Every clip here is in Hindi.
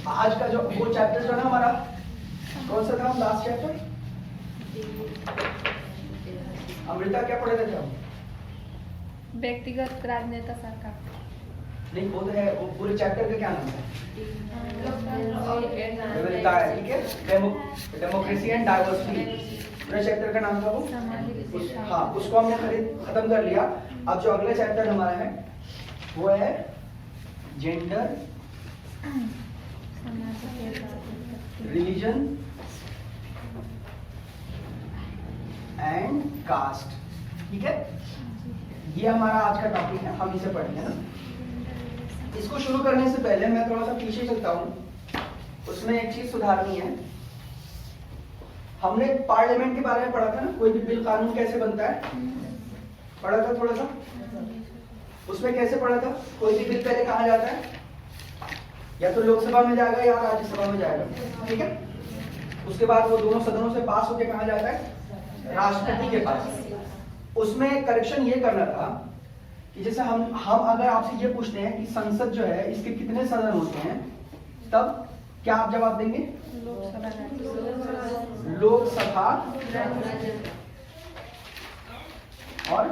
आज का जो वो चैप्टर जो ना हमारा कौन सा था, लास्ट चैप्टर अमृता क्या पढ़े थे हम? व्यक्तिगत राजनेता सरकार। नहीं वो तो है, वो पूरे चैप्टर का क्या नाम है? विविधता है, ठीक है, डेमोक्रेसी एंड डाइवर्सिटी, पूरे चैप्टर का नाम था वो। हाँ, उसको हमने खत्म कर लिया। अब जो अगला चैप्टर हमारा है वो है जेंडर, रिलीजन एंड कास्ट, ठीक है। ये हमारा आज का टॉपिक है, हम इसे पढ़ेंगे ना। इसको शुरू करने से पहले मैं थोड़ा सा पीछे चलता हूं, उसमें एक चीज सुधारनी है। हमने पार्लियामेंट के बारे में पढ़ा था ना, कोई भी बिल कानून कैसे बनता है, पढ़ा था थोड़ा सा। उसमें कैसे पढ़ा था, कोई भी बिल पहले कहाँ जाता है, या तो लोकसभा में जाएगा या राज्यसभा में जाएगा, ठीक है। उसके बाद वो दोनों सदनों से पास होकर कहाँ जाता है, राष्ट्रपति के पास। उसमें करेक्शन ये करना था कि जैसे हम अगर आपसे ये पूछते हैं कि संसद जो है इसके कितने सदन होते हैं, तब क्या आप जवाब देंगे? लोकसभा और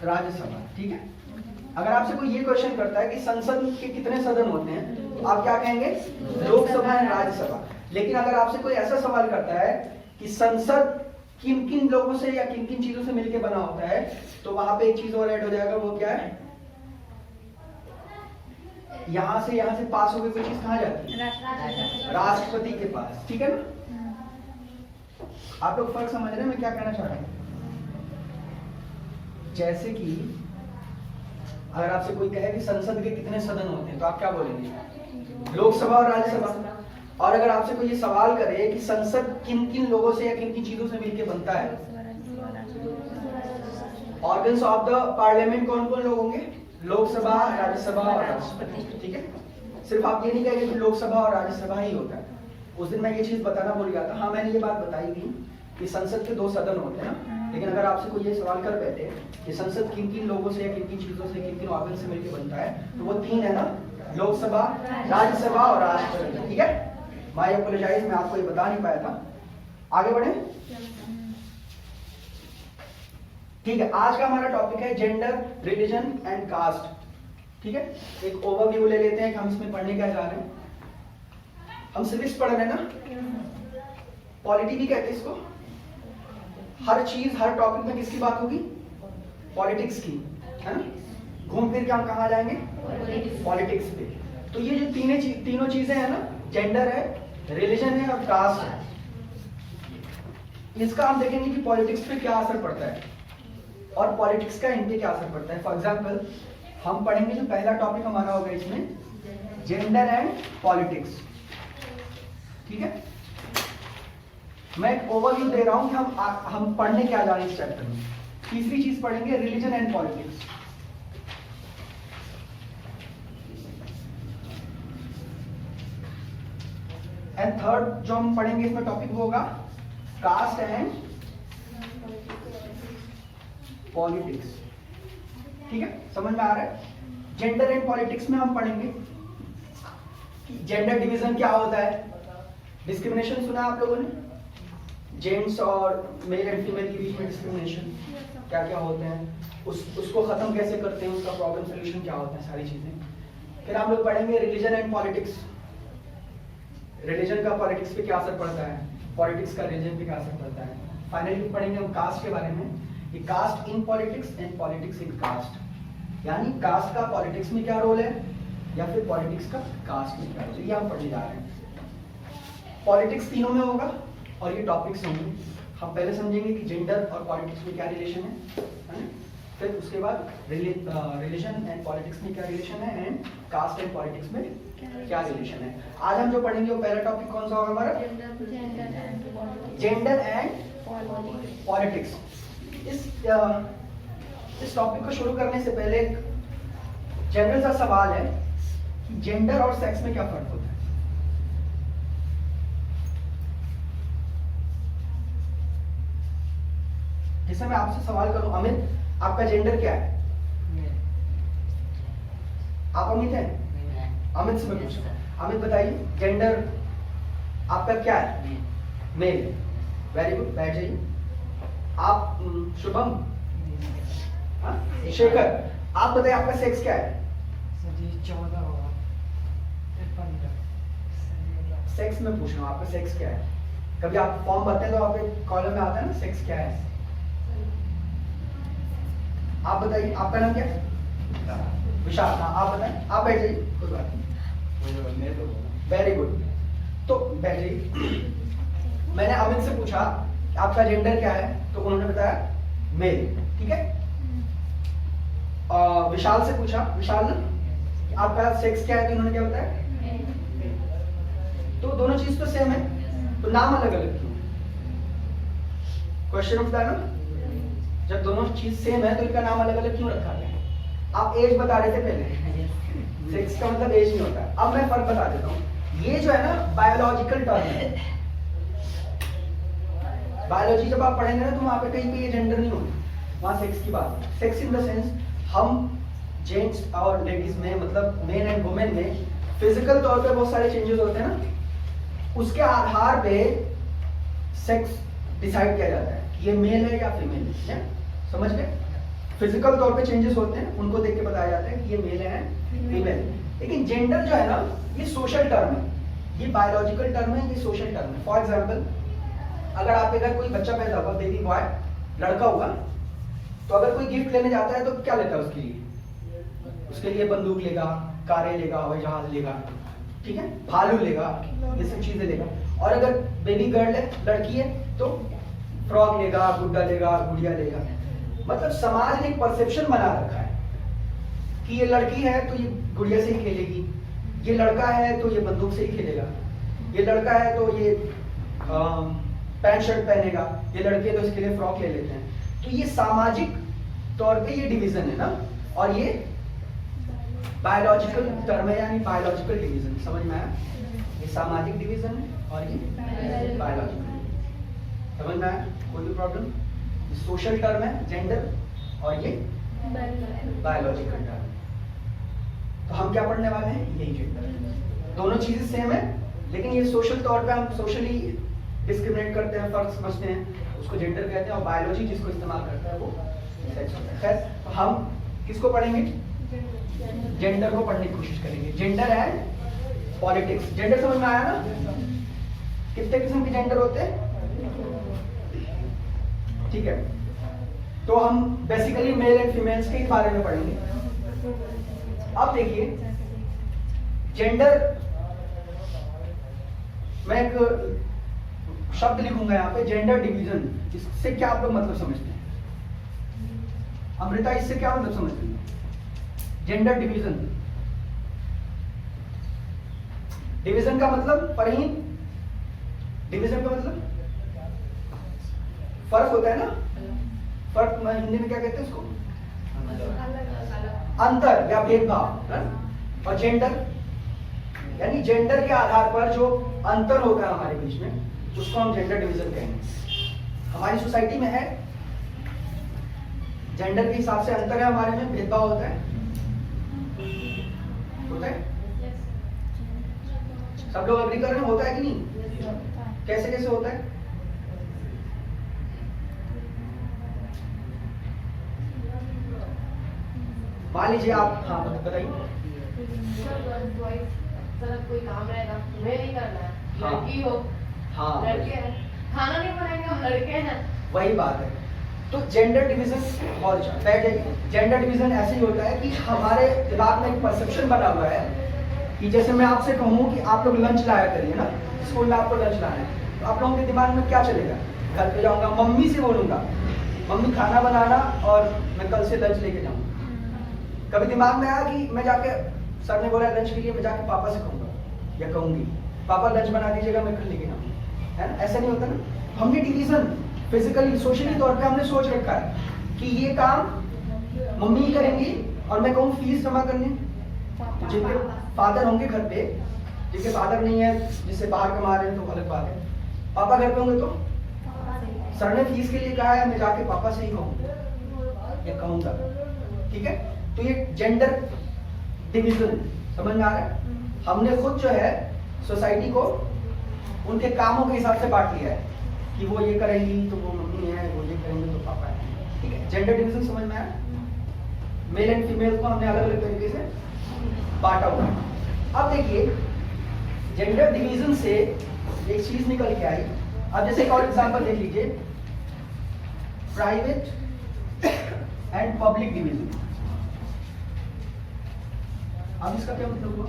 राज्यसभा, ठीक है। अगर आपसे कोई ये क्वेश्चन करता है कि संसद के कितने सदन होते हैं, तो आप क्या कहेंगे? लोकसभा और राज्यसभा। लेकिन अगर आपसे कोई ऐसा सवाल करता है कि संसद किन किन लोगों से या किन किन चीजों से मिलकर बना होता है, तो वहां पे एक चीज और ऐड हो जाएगा, वो क्या है? यहां से पास होकर कोई चीज कहां जाती है? राष्ट्रपति के पास, ठीक है ना। आप लोग फर्क समझ रहे हैं मैं क्या कहना चाह रहा हूं? जैसे कि अगर आपसे कोई कहे कि संसद के कितने सदन होते हैं, तो आप क्या बोलेंगे? लोकसभा और राज्यसभा। और अगर आपसे कोई ये सवाल करे कि संसद किन किन लोगों से या किन किन चीजों से मिलकर बनता है, ऑर्गन्स ऑफ द पार्लियामेंट कौन कौन लोग होंगे? लोकसभा, राज्यसभा और राष्ट्रपति, ठीक है। सिर्फ आप ये नहीं कहेंगे कि लोकसभा और राज्यसभा ही होता है। उस दिन मैं ये चीज बताना भूल गया था। हाँ, मैंने ये बात बताई थी कि संसद के 2 सदन होते हैं ना, लेकिन अगर आपसे कोई ये सवाल कर बैठे कि संसद किन किन लोगों से या किन किन चीजों से, किन किन ऑर्गन से मिलकर बनता है, तो वो 3 है ना, लोकसभा, राज्यसभा और राष्ट्रपति, ठीक है। माय अपोलोजाइज, मैं आपको ये बता नहीं पाया था। आगे बढ़े, ठीक है। आज का हमारा टॉपिक है जेंडर, रिलीजन एंड कास्ट, ठीक है। एक ओवरव्यू ले लेते हैं कि हम इसमें पढ़ने क्या जा रहे हैं। हम सिविक्स पढ़ रहे हैं ना, पॉलिटी भी कहते हैं इसको। हर चीज, हर टॉपिक में किसकी बात होगी? पॉलिटिक्स की, है ना। घूम फिर के हम कहाँ जाएंगे? पॉलिटिक्स पे। तो ये जो तीनों चीजें हैं ना, जेंडर है, रिलीजन है और कास्ट है, इसका हम देखेंगे कि पॉलिटिक्स पे क्या असर पड़ता है और पॉलिटिक्स का इन पे क्या असर पड़ता है। फॉर एग्जाम्पल हम पढ़ेंगे, जो पहला टॉपिक हमारा होगा इसमें, जेंडर एंड पॉलिटिक्स, ठीक है। मैं एक ओवरव्यू दे रहा हूं कि हम पढ़ने क्या जा रहे हैं इस चैप्टर में। तीसरी चीज पढ़ेंगे religion and politics. And third जो हम पढ़ेंगे इसमें टॉपिक वो होगा कास्ट एंड पॉलिटिक्स, ठीक है। समझ में आ रहा है? जेंडर एंड पॉलिटिक्स में हम पढ़ेंगे कि जेंडर डिवीजन क्या होता है। डिस्क्रिमिनेशन सुना आप लोगों ने? जेंट्स और मेल एंड फीमेल के बीच में डिस्क्रिमिनेशन क्या क्या होते हैं, उसको खत्म कैसे करते हैं, उसका प्रॉब्लम सोल्यूशन क्या होता है, सारी चीजें। फिर हम लोग पढ़ेंगे रिलीजन एंड पॉलिटिक्स। रिलीजन का पॉलिटिक्स पे क्या असर पड़ता है, पॉलिटिक्स का रिलीजन पे क्या असर पड़ता है। फाइनली पढ़ेंगे हम कास्ट के बारे में, कि caste in politics and politics in caste, यानी कास्ट का पॉलिटिक्स में क्या रोल है या फिर पॉलिटिक्स का कास्ट में क्या रोल है, ये हम पढ़ने जा रहे हैं। पॉलिटिक्स तीनों में होगा और ये टॉपिक्स होंगे। हम पहले समझेंगे कि जेंडर और पॉलिटिक्स में क्या रिलेशन है ना? फिर उसके बाद रिलीजन एंड पॉलिटिक्स में क्या रिलेशन है, एंड कास्ट एंड पॉलिटिक्स में क्या रिलेशन है। आज हम जो पढ़ेंगे वो पहला टॉपिक कौन सा होगा हमारा? Gender and politics. इस टॉपिक को शुरू करने से पहले एक जनरल सा सवाल है कि जेंडर और सेक्स में क्या फर्क होता है। जैसे मैं आपसे सवाल करूं, अमित आपका जेंडर क्या है? आप अमित हैं? अमित से मैं पूछ रहा हूं, अमित बताइए जेंडर आपका क्या है? मेल। वेरी गुड, बैठ जाइए। आप शुभम, हाँ? शेखर, आप बताइए आपका सेक्स क्या है? 14 होगा, 15। सेक्स में पूछ रहा हूँ, आपका सेक्स क्या है? कभी आप फॉर्म भरते हैं तो आपके कॉलम में आता है ना सेक्स क्या है। आप बताइए आपका नाम क्या है? विशाल। हाँ आप बताएं, आप बैठ जाइए, कोई बात नहीं। वेरी गुड, तो बैठ जाइए। मैंने अमित से पूछा आपका जेंडर क्या है, तो उन्होंने बताया मेल, ठीक है। विशाल से पूछा, विशाल आपका सेक्स क्या है, तो उन्होंने क्या बताया? तो दोनों चीज तो सेम है, तो नाम अलग अलग क्यों? क्वेश्चन उठता है ना, जब दोनों चीज सेम है तो इनका नाम अलग अलग क्यों रखा गया? आप एज बता रहे थे पहले, सेक्स का मतलब एज नहीं होता। अब मैं फर्क बता देता हूँ। ये जो है ना बायोलॉजिकल टर्म है। बायोलॉजी जब आप पढ़ेंगे ना तो वहां पे कहीं पे ये जेंडर नहीं होगा, वहां सेक्स की बात है। सेक्स इन द सेंस हम जेंट्स और लेडीज में, मतलब मेन एंड वुमेन में फिजिकल तौर पे बहुत सारे चेंजेस होते हैं ना, उसके आधार पे सेक्स डिसाइड किया जाता है कि ये मेल है या फीमेल है। समझ गए? फिजिकल तौर पे चेंजेस होते हैं, उनको देख के बताया जाता है कि ये मेल है फीमेल। लेकिन जेंडर जो है ना, ये सोशल टर्म है, ये बायोलॉजिकल टर्म है, ये सोशल टर्म है। फॉर एग्जाम्पल, अगर आपके घर कोई बच्चा पैदा हुआ, बेबी बॉय, लड़का हुआ, तो अगर कोई गिफ्ट लेने जाता है तो क्या लेता है उसके लिए? उसके लिए बंदूक लेगा, कारें लेगा, हवाई जहाज लेगा, ठीक है, भालू लेगा, ये सब चीजें लेगा। और अगर बेबी गर्ल है, लड़की है, तो फ्रॉक लेगा, गुड्डा लेगा, गुड़िया लेगा। मतलब समाज ने एक परसेप्शन बना रखा है कि ये लड़की है तो ये गुड़िया से ही खेलेगी, ये लड़का है तो ये बंदूक से ही खेलेगा, ये लड़का है तो ये पैंट शर्ट पहनेगा, ये लड़के तो इसके लिए फ्रॉक ले लेते हैं। तो ये सामाजिक तौर पे ये डिवीजन है ना, और ये बायोलॉजिकल टर्म है, यानी बायोलॉजिकल डिवीजन। समझ में आया? ये सामाजिक डिवीजन है और ये बायोलॉजिकल। समझ में आया? कोई भी प्रॉब्लम? सोशल टर्म है जेंडर और ये बायोलॉजिकल टर्म। तो हम क्या पढ़ने वाले हैं? यही जेंडर। दोनों चीजें सेम है, लेकिन ये सोशल तौर पे हम सोशली डिस्क्रिमिनेट करते हैं, फर्क समझते हैं, उसको जेंडर कहते हैं। और बायोलॉजी जिसको इस्तेमाल करता है वो सेक्स होता है। खैर, तो हम किसको पढ़ेंगे? जेंडर को पढ़ने की कोशिश करेंगे। Gender and politics. जेंडर समझ में आया ना? कितने किस्म के जेंडर होते हैं? ठीक है, तो हम बेसिकली मेल एंड फीमेल्स के बारे में पढ़ेंगे। अब देखिए, जेंडर, मैं एक शब्द लिखूंगा यहाँ पे, जेंडर डिवीजन। इससे क्या आप लोग मतलब समझते हैं? अमृता, इससे क्या मतलब समझते हैं? Gender division. डिवीजन का मतलब परहीन, डिवीजन का मतलब फर्क होता है ना। फर्क में हिंदी में क्या कहते हैं उसको? अंतर या भेदभाव। और जेंडर यानी जेंडर के आधार पर जो अंतर होता है हमारे बीच में, उसको हम जेंडर डिवीजन कहेंगे। हमारी सोसाइटी में है, जेंडर के हिसाब से अंतर है, हमारे में भेदभाव होता है। होता है? सब लोग अग्री कर रहे हैं? होता है कि नहीं? कैसे कैसे होता है? मान लीजिए आप, हाँ बताइए। कोई काम रहेगा, तुम्हें नहीं करना है, हाँ। लड़की हो, हाँ, लड़के हैं, खाना नहीं बनाएंगे, हम लड़के हैं। वही बात है। तो जेंडर डिवीजन, और बैठ जाइए। जेंडर डिवीजन ऐसे ही होता है कि हमारे दिमाग में एक परसेप्शन बना हुआ है कि जैसे मैं आपसे कहूँ कि आप लोग लंच लाया करिए ना, स्कूल में आपको लंच लाना है, तो आप लोगों के दिमाग में क्या चलेगा? घर पे जाऊंगा, मम्मी से बोलूंगा, मम्मी खाना बनाना और मैं कल से लंच लेके जाऊंगा। कभी दिमाग में आया कि मैं जाके, सर ने बोला लंच के लिए, मैं जाके पापा से कहूंगा या कहूंगी पापा लंच बना दीजिएगा, मैं कल लेके जाऊंगा, है ना? ऐसा नहीं होता ना। हमने डिवीजन फिजिकली, सोशली तौर पे हमने सोच रखा है कि ये काम मम्मी ही करेंगी और मैं कहूँ फीस जमा करने। जिनके फादर होंगे घर पे, जिनके फादर नहीं है, जिससे बाहर कमा रहे हैं तो अलग बात है, पापा घर पे होंगे तो सर ने फीस के लिए कहा है, मैं जाके पापा से ही कहूँगा या कहूँगा। ठीक है, तो ये जेंडर डिवीजन समझ में आ रहा है? हमने खुद जो है सोसाइटी को उनके कामों के हिसाब से बांट लिया है कि वो ये करेंगी तो वो मम्मी है, वो ये करेंगे तो पापा है। ठीक है, जेंडर डिवीजन समझ में आया? मेल एंड फीमेल को हमने अलग अलग तरीके से बांटा हुआ है। अब देखिए जेंडर डिवीजन से एक चीज निकल के आई। अब जैसे एक और एग्जांपल देख लीजिए, प्राइवेट एंड पब्लिक डिवीजन। अब इसका क्या मतलब हुआ?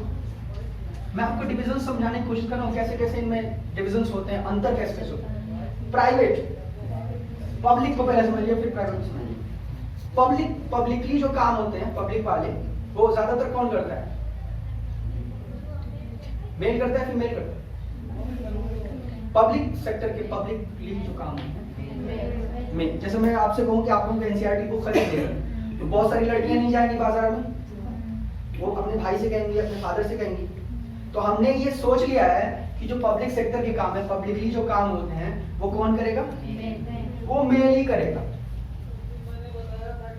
मैं आपको डिवीजन समझाने की कोशिश कर रहा हूँ, कैसे कैसे इनमें डिविजन्स होते हैं, अंतर कैसे कैसे होता है। प्राइवेट, पब्लिक को पहले समझिए फिर प्राइवेट समझिए। पब्लिकली जो काम होते हैं पब्लिक वाले, वो ज्यादातर कौन करता है? मेल करता है, फीमेल करता है? पब्लिक सेक्टर के पब्लिकली जो काम होते हैं में, जैसे मैं आपसे कहूँ कि आप लोगों को एनसीईआरटी बुक खरीद देगा तो बहुत सारी लड़कियां नहीं जाएंगी बाजार में, वो अपने भाई से कहेंगी, अपने फादर से कहेंगी। तो हमने ये सोच लिया है कि जो पब्लिक सेक्टर के काम है, पब्लिकली जो काम होते हैं, वो कौन करेगा? वो मेल ही करेगा।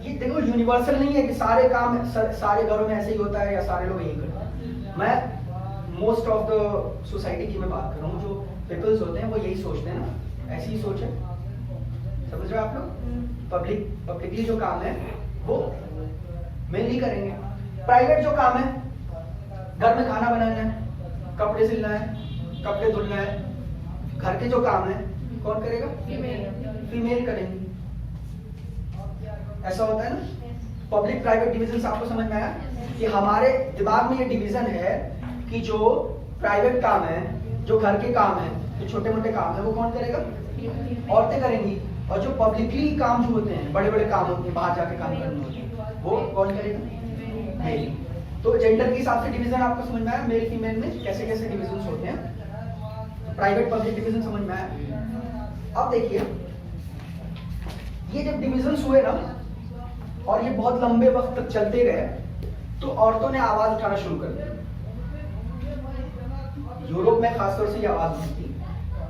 ये देखो यूनिवर्सल नहीं है कि सारे काम सारे घरों में ऐसे ही होता है या सारे लोग यही करते हैं। मैं मोस्ट ऑफ द सोसाइटी की मैं बात कर रहा हूँ, जो पीपल्स होते हैं वो यही सोचते हैं ना, ऐसी ही सोच है। समझ रहे हो आप लोग? पब्लिकली जो काम है वो मेल ही करेंगे। प्राइवेट जो काम है, घर में खाना बनाना है, कपड़े सिलना है, कपड़े धुलना है, घर के जो काम है कौन करेगा? फीमेल करेंगी। ऐसा होता है ना। पब्लिक प्राइवेट डिवीजन आपको समझ में आया कि हमारे दिमाग में ये डिवीजन है कि जो प्राइवेट काम है, जो घर के काम है, जो छोटे मोटे काम है, वो कौन करेगा? औरतें करेंगी। और जो पब्लिकली काम जो होते हैं, बड़े बड़े काम होते हैं, बाहर जाके काम करने होते हैं, वो कौन करेगा? मेल। तो जेंडर के हिसाब से डिवीजन आपको समझ में आया, मेल फीमेल में कैसे कैसे डिविजन होते हैं, प्राइवेट पब्लिक डिवीजन समझ में आया। अब देखिए ये जब डिविजन हुए ना और ये बहुत लंबे वक्त तक चलते गए, तो औरतों ने आवाज उठाना शुरू कर दिया। यूरोप में खासतौर से ये आवाज उठी थी।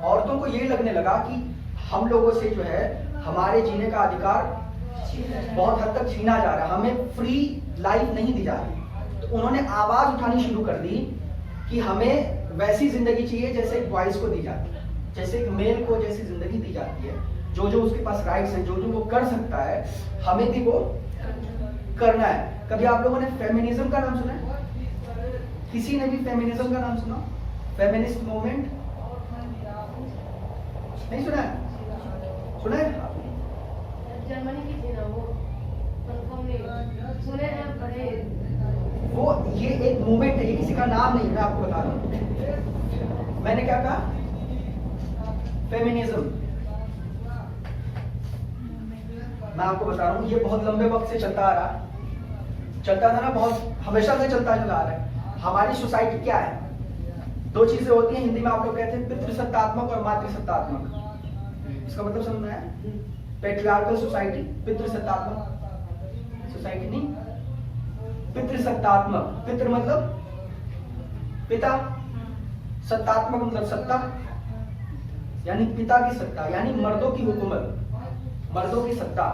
औरतों को ये लगने लगा कि हम लोगों से जो है हमारे जीने का अधिकार बहुत हद तक छीना जा रहा है, हमें फ्री लाइफ नहीं दी जा रही। तो उन्होंने आवाज उठानी शुरू कर दी कि हमें वैसी जिंदगी चाहिए जैसे एक बॉयज को दी जाती है, जैसे एक मेल को जैसी जिंदगी दी जाती है, जो जो उसके पास राइट्स हैं, जो जो वो कर सकता है, हमें भी वो करना है। कभी आप लोगों ने फेमिनिज्म का नाम सुना है? किसी ने भी फेमिनिज्म का नाम सुना? फेमिनिस्ट मूवमेंट नहीं सुना है? सुना है? जर्मनी की थी ना वो, कंफर्म नहीं सुने हैं बड़े। वो ये एक मूवमेंट है, ये किसी का नाम नहीं, मैं आपको बता रहा हूँ। मैंने क्या कहा? फेमिनिज्म। मैं आपको बता रहा हूँ, ये बहुत लंबे वक्त से चलता आ रहा, चलता था ना, बहुत हमेशा से चलता चला आ रहा है। हमारी सोसाइटी क्या है? दो चीजें होती हैं, हिंदी में आप लोग कहते हैं पितृसत्तात्मक और मातृसत्तात्मक। इसका मतलब समझ में आया? पेट्रियार्कल सोसाइटी, पितृसत्तात्मक सोसाइटी नहीं, पितृसत्तात्मक। पितृ मतलब पिता, सत्तात्मक मतलब सत्ता, यानी पिता की सत्ता, यानी मर्दों की हुकूमत, मर्दों की सत्ता।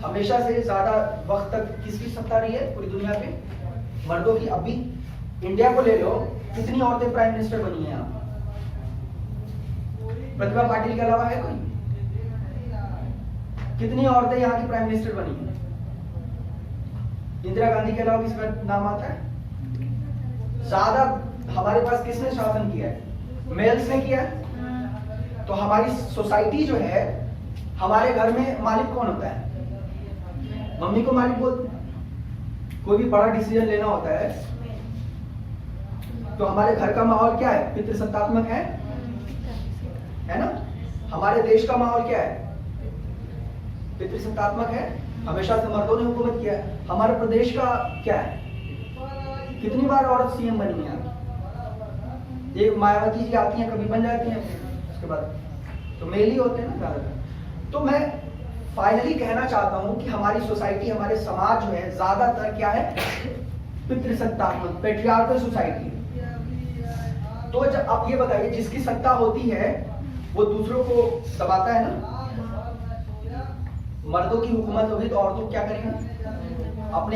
हमेशा से ज्यादा वक्त तक किसकी सत्ता रही है पूरी दुनिया पे? मर्दों की। अभी इंडिया को ले लो, कितनी औरतें प्राइम मिनिस्टर बनी है यहाँ? प्रतिभा पाटिल के अलावा है कोई? कितनी औरतें यहाँ की प्राइम मिनिस्टर बनी है? इंदिरा गांधी के अलावा किसका नाम आता है? ज्यादा हमारे पास किसने शासन किया है? मेल्स ने किया है। तो हमारी सोसाइटी जो है, हमारे घर में मालिक कौन होता है? मम्मी को मालिक बोलते हैं। कोई भी बड़ा डिसीजन लेना होता है तो हमारे घर का माहौल क्या है? पितृसत्तात्मक है ना? हमारे देश का माहौल क्या है? पितृसत्तात्मक है। हमेशा से मर्दों ने हुकूमत किया है। हमारे प्रदेश का क्या है? कितनी बार औरत सीएम बनी है? एक मायावती जी आती हैं, कभी बन जाती हैं, उसके बाद तो मेल ही होते हैं ना ज्यादातर। तो मैं फाइनली कहना चाहता हूं कि हमारी सोसाइटी, हमारे समाज जो है ज्यादातर क्या है? पितृसत्तात्मक, पेट्रियार्कल सोसाइटी। तो जब आप ये बताइए, जिसकी सत्ता होती है वो दूसरों को दबाता है ना। मर्दों की हुकूमत होगी तो औरतों क्या करेंगे? अपने